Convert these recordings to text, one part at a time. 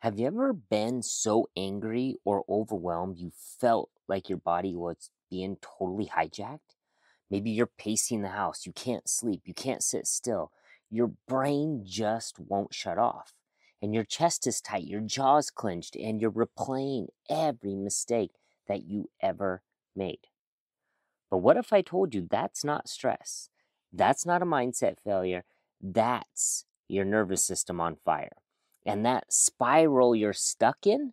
Have you ever been so angry or overwhelmed you felt like your body was being totally hijacked? Maybe you're pacing the house, you can't sleep, you can't sit still. Your brain just won't shut off. And your chest is tight, your jaw's clenched, and you're replaying every mistake that you ever made. But what if I told you that's not stress? That's not a mindset failure. That's your nervous system on fire. And that spiral you're stuck in,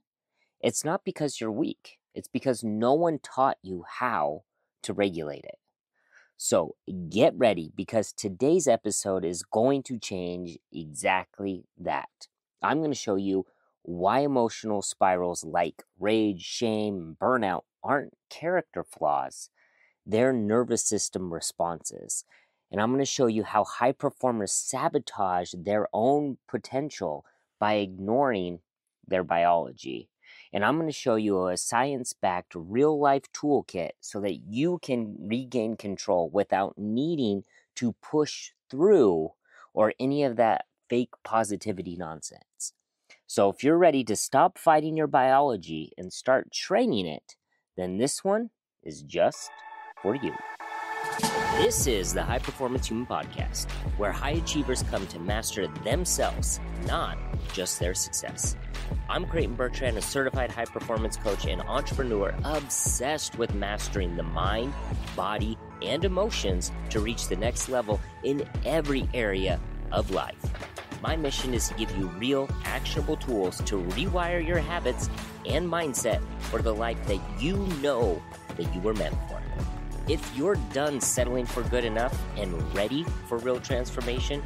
it's not because you're weak. It's because no one taught you how to regulate it. So get ready because today's episode is going to change exactly that. I'm going to show you why emotional spirals like rage, shame, burnout aren't character flaws, their nervous system responses. And I'm going to show you how high performers sabotage their own potential by ignoring their biology. And I'm going to show you a science-backed real-life toolkit so that you can regain control without needing to push through or any of that fake positivity nonsense. So if you're ready to stop fighting your biology and start training it, then this one is just for you. This is the High Performance Human Podcast, where high achievers come to master themselves, not just their success. I'm Creighton Bertrand, a certified high performance coach and entrepreneur obsessed with mastering the mind, body, and emotions to reach the next level in every area of life. My mission is to give you real, actionable tools to rewire your habits and mindset for the life that you know that you were meant for. If you're done settling for good enough and ready for real transformation,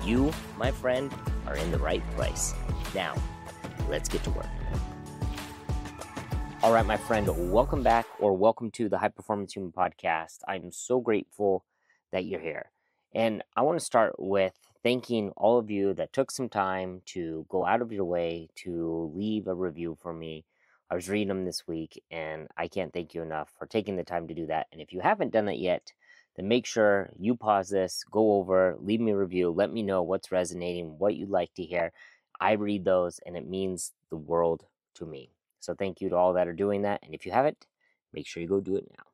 you, my friend, are in the right place. Now, let's get to work. All right, my friend, welcome back or welcome to the High Performance Human Podcast. I'm so grateful that you're here. And I want to start with thanking all of you that took some time to go out of your way to leave a review for me. I was reading them this week, and I can't thank you enough for taking the time to do that. And if you haven't done that yet, then make sure you pause this, go over, leave me a review, let me know what's resonating, what you'd like to hear. I read those, and it means the world to me. So thank you to all that are doing that. And if you haven't, make sure you go do it now.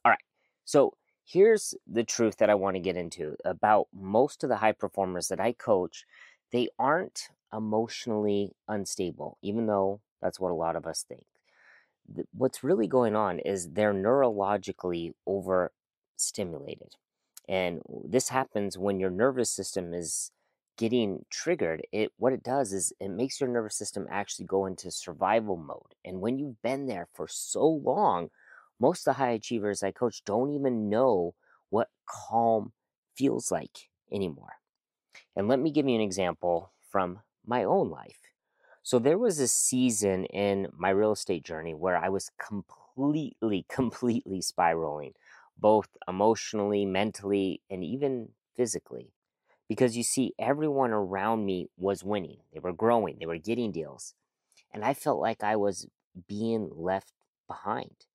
All right. So here's the truth that I want to get into about most of the high performers that I coach. They aren't emotionally unstable, even though that's what a lot of us think. What's really going on is they're neurologically overstimulated. And this happens when your nervous system is getting triggered. What it does is it makes your nervous system actually go into survival mode. And when you've been there for so long, most of the high achievers I coach don't even know what calm feels like anymore. And let me give you an example from my own life. So there was a season in my real estate journey where I was completely spiraling, both emotionally, mentally, and even physically. Because you see, everyone around me was winning. They were growing, they were getting deals. And I felt like I was being left behind.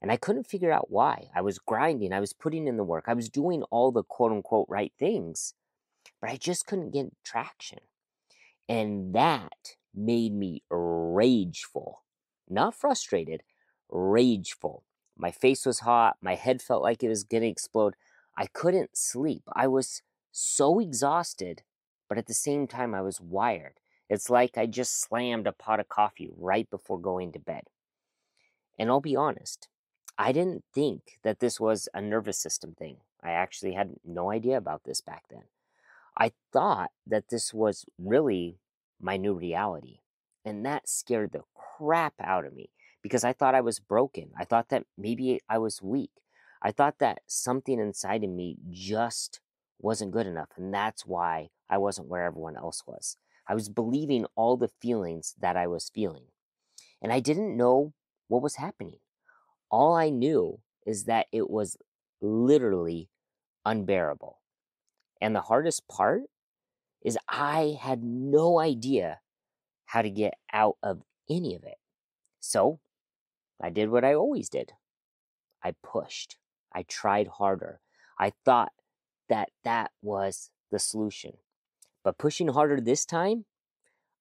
And I couldn't figure out why. I was grinding, I was putting in the work, I was doing all the quote unquote right things, but I just couldn't get traction. And that made me rageful, not frustrated, rageful. My face was hot. My head felt like it was going to explode. I couldn't sleep. I was so exhausted, but at the same time, I was wired. It's like I just slammed a pot of coffee right before going to bed. And I'll be honest, I didn't think that this was a nervous system thing. I actually had no idea about this back then. I thought that this was really my new reality. And that scared the crap out of me because I thought I was broken. I thought that maybe I was weak. I thought that something inside of me just wasn't good enough. And that's why I wasn't where everyone else was. I was believing all the feelings that I was feeling. And I didn't know what was happening. All I knew is that it was literally unbearable. And the hardest part is I had no idea how to get out of any of it. So I did what I always did. I pushed. I tried harder. I thought that that was the solution. But pushing harder this time,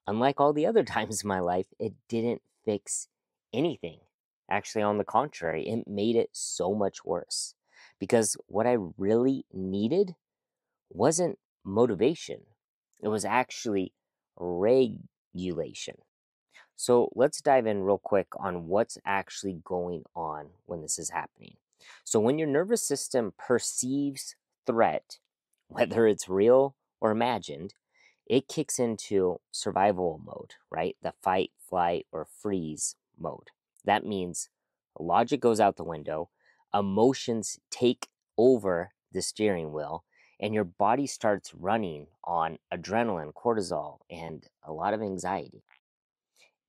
unlike all the other times in my life, it didn't fix anything. Actually, on the contrary, it made it so much worse. Because what I really needed wasn't motivation, it was actually regulation. So let's dive in real quick on what's actually going on when this is happening. So, when your nervous system perceives threat, whether it's real or imagined, it kicks into survival mode, right? The fight, flight, or freeze mode. That means logic goes out the window, emotions take over the steering wheel, and your body starts running on adrenaline, cortisol, and a lot of anxiety.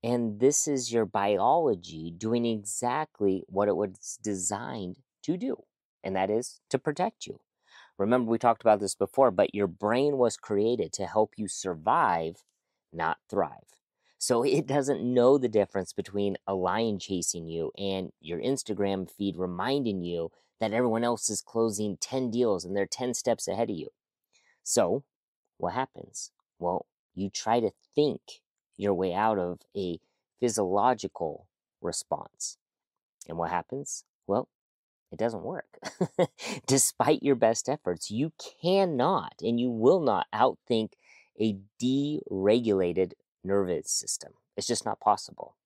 And this is your biology doing exactly what it was designed to do, and that is to protect you. Remember, we talked about this before, but your brain was created to help you survive, not thrive. So it doesn't know the difference between a lion chasing you and your Instagram feed reminding you that everyone else is closing 10 deals and they're 10 steps ahead of you. So what happens? Well, you try to think your way out of a physiological response. And what happens? Well, it doesn't work. Despite your best efforts, you cannot and you will not outthink a deregulated nervous system. It's just not possible.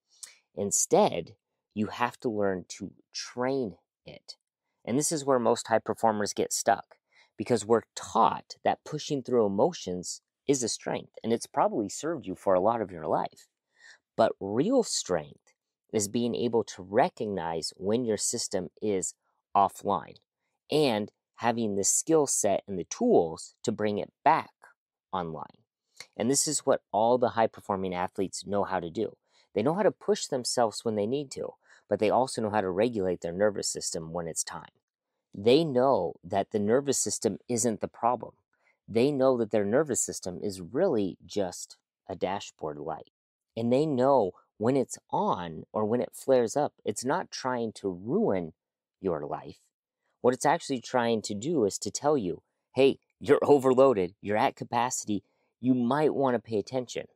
Instead, you have to learn to train it. And this is where most high performers get stuck because we're taught that pushing through emotions is a strength, and it's probably served you for a lot of your life. But real strength is being able to recognize when your system is offline and having the skill set and the tools to bring it back online. And this is what all the high performing athletes know how to do. They know how to push themselves when they need to, but they also know how to regulate their nervous system when it's time. They know that the nervous system isn't the problem. They know that their nervous system is really just a dashboard light. And they know when it's on or when it flares up, it's not trying to ruin your life. What it's actually trying to do is to tell you, hey, you're overloaded, you're at capacity, you might want to pay attention.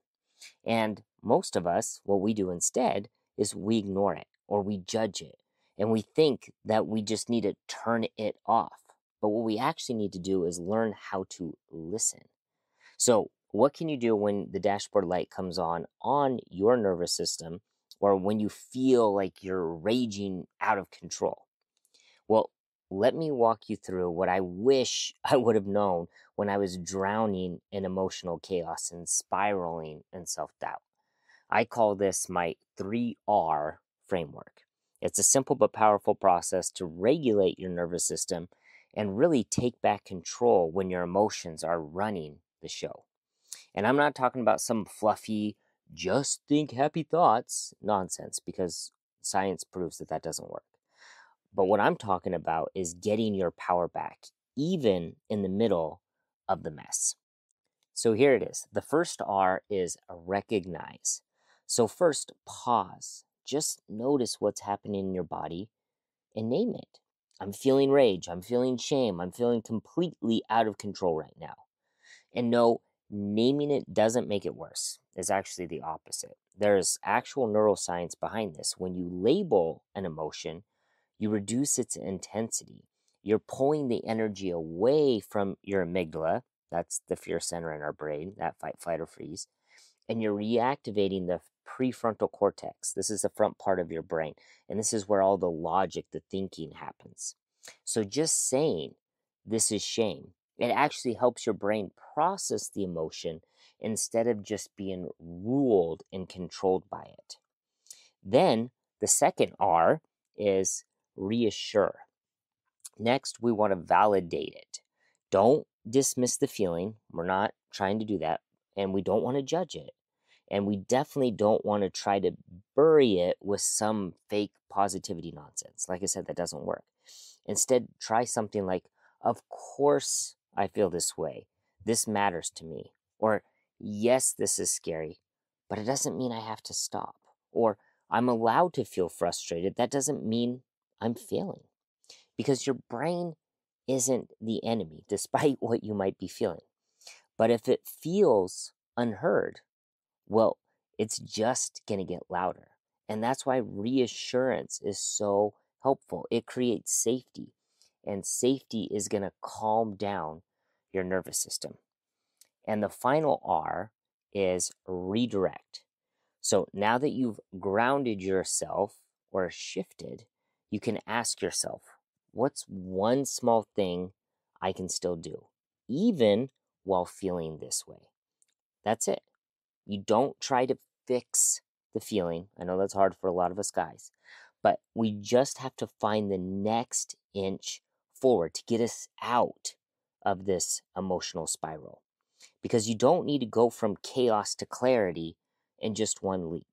And most of us, what we do instead is we ignore it or we judge it. And we think that we just need to turn it off. But what we actually need to do is learn how to listen. So, what can you do when the dashboard light comes on your nervous system or when you feel like you're raging out of control? Well, let me walk you through what I wish I would have known when I was drowning in emotional chaos and spiraling in self doubt. I call this my 3R framework. It's a simple but powerful process to regulate your nervous system and really take back control when your emotions are running the show. And I'm not talking about some fluffy, just think happy thoughts nonsense, because science proves that that doesn't work. But what I'm talking about is getting your power back, even in the middle of the mess. So here it is. The first R is recognize. So first, pause. Just notice what's happening in your body and name it. I'm feeling rage. I'm feeling shame. I'm feeling completely out of control right now. And no, naming it doesn't make it worse. It's actually the opposite. There's actual neuroscience behind this. When you label an emotion, you reduce its intensity. You're pulling the energy away from your amygdala. That's the fear center in our brain, that fight, flight, or freeze. And you're reactivating the prefrontal cortex. This is the front part of your brain. And this is where all the logic, the thinking happens. So just saying, this is shame, it actually helps your brain process the emotion instead of just being ruled and controlled by it. Then the second R is reassure. Next, we want to validate it. Don't dismiss the feeling. We're not trying to do that. And we don't want to judge it. And we definitely don't want to try to bury it with some fake positivity nonsense. Like I said, that doesn't work. Instead, try something like, of course I feel this way. This matters to me. Or, yes, this is scary, but it doesn't mean I have to stop. Or, I'm allowed to feel frustrated. That doesn't mean I'm failing. Because your brain isn't the enemy, despite what you might be feeling. But if it feels unheard, Well, it's just going to get louder. And that's why reassurance is so helpful. It creates safety, and safety is going to calm down your nervous system. And the final R is redirect. So now that you've grounded yourself or shifted, you can ask yourself, what's one small thing I can still do, even while feeling this way? That's it. You don't try to fix the feeling. I know that's hard for a lot of us guys, but we just have to find the next inch forward to get us out of this emotional spiral. Because you don't need to go from chaos to clarity in just one leap.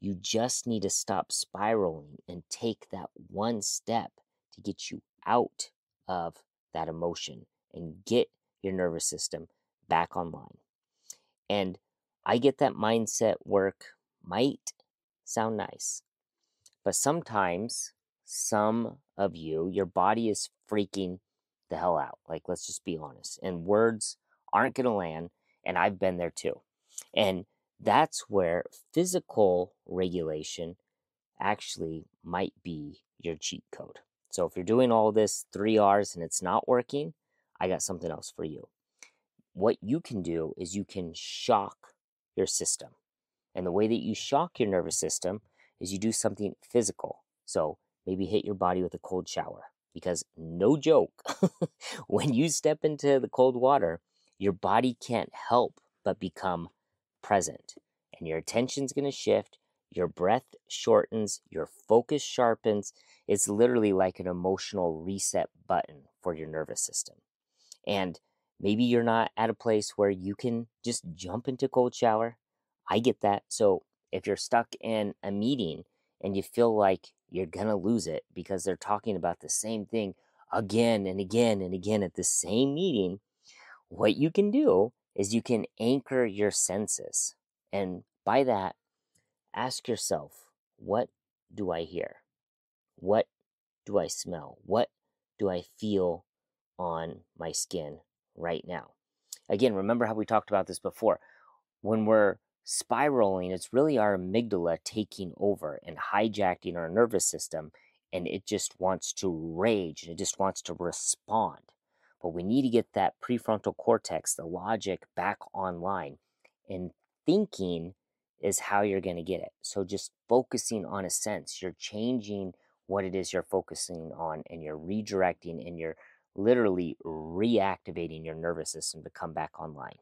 You just need to stop spiraling and take that one step to get you out of that emotion and get your nervous system back online. And I get that mindset work might sound nice, but sometimes some of you, your body is freaking the hell out. Like, let's just be honest. And words aren't going to land. And I've been there too. And that's where physical regulation actually might be your cheat code. So if you're doing all this 3 R's and it's not working, I got something else for you. What you can do is you can shock your system. And the way that you shock your nervous system is you do something physical. So maybe hit your body with a cold shower. Because no joke, when you step into the cold water, your body can't help but become present. And your attention's going to shift, your breath shortens, your focus sharpens. It's literally like an emotional reset button for your nervous system. And maybe you're not at a place where you can just jump into cold shower. I get that. So if you're stuck in a meeting and you feel like you're going to lose it because they're talking about the same thing again and again and again at the same meeting, what you can do is you can anchor your senses. And by that, ask yourself, what do I hear? What do I smell? What do I feel on my skin right now? Again, remember how we talked about this before. When we're spiraling, it's really our amygdala taking over and hijacking our nervous system, and it just wants to rage and it just wants to respond. But we need to get that prefrontal cortex, the logic, back online. And thinking is how you're going to get it. So just focusing on a sense, you're changing what it is you're focusing on, and you're redirecting, and you're literally reactivating your nervous system to come back online.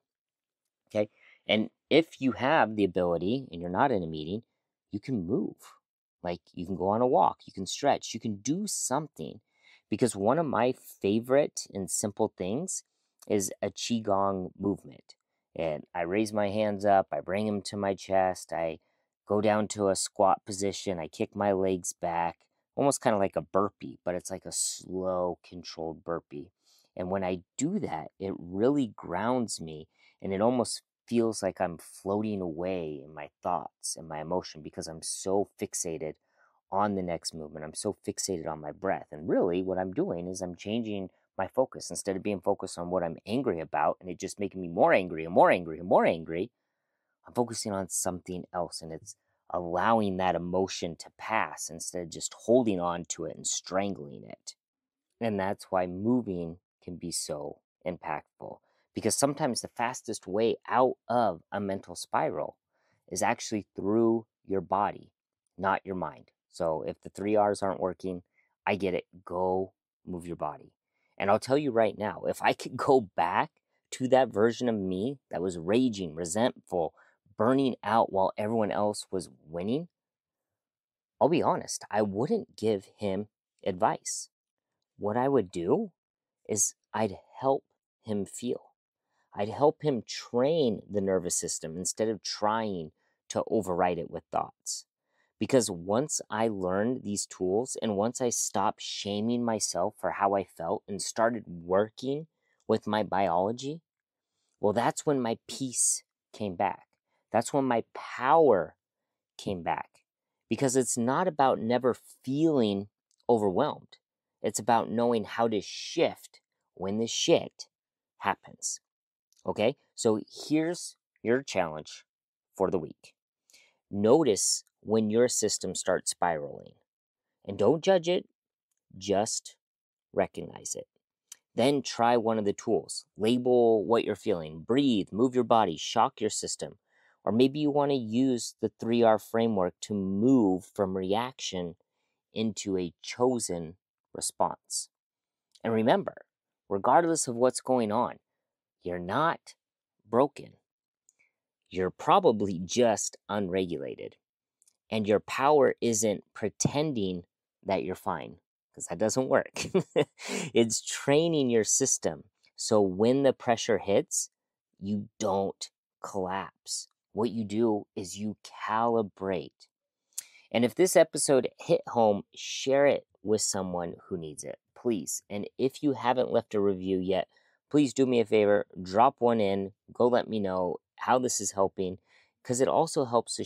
Okay. And if you have the ability and you're not in a meeting, you can move. Like, you can go on a walk, you can stretch, you can do something. Because one of my favorite and simple things is a Qigong movement. And I raise my hands up, I bring them to my chest, I go down to a squat position, I kick my legs back, almost kind of like a burpee, but it's like a slow, controlled burpee. And when I do that, it really grounds me, and it almost feels like I'm floating away in my thoughts and my emotion because I'm so fixated on the next movement. I'm so fixated on my breath. And really, what I'm doing is I'm changing my focus. Instead of being focused on what I'm angry about and it just making me more angry and more angry and more angry, I'm focusing on something else, and it's allowing that emotion to pass instead of just holding on to it and strangling it. And that's why moving can be so impactful, because sometimes the fastest way out of a mental spiral is actually through your body, not your mind. So if the 3 R's aren't working, I get it. Go move your body. And I'll tell you right now, if I could go back to that version of me that was raging, resentful, burning out while everyone else was winning, I'll be honest, I wouldn't give him advice. What I would do is I'd help him feel. I'd help him train the nervous system instead of trying to override it with thoughts. Because once I learned these tools, and once I stopped shaming myself for how I felt and started working with my biology, well, that's when my peace came back. That's when my power came back. Because it's not about never feeling overwhelmed. It's about knowing how to shift when the shit happens. Okay? So here's your challenge for the week. Notice when your system starts spiraling. And don't judge it, just recognize it. Then try one of the tools. Label what you're feeling. Breathe, move your body, shock your system. Or maybe you want to use the 3R framework to move from reaction into a chosen response. And remember, regardless of what's going on, you're not broken. You're probably just unregulated. And your power isn't pretending that you're fine, because that doesn't work. It's training your system so when the pressure hits, you don't collapse. What you do is you calibrate. And if this episode hit home, share it with someone who needs it, please. And if you haven't left a review yet, please do me a favor, drop one in, go let me know how this is helping, because it also helps the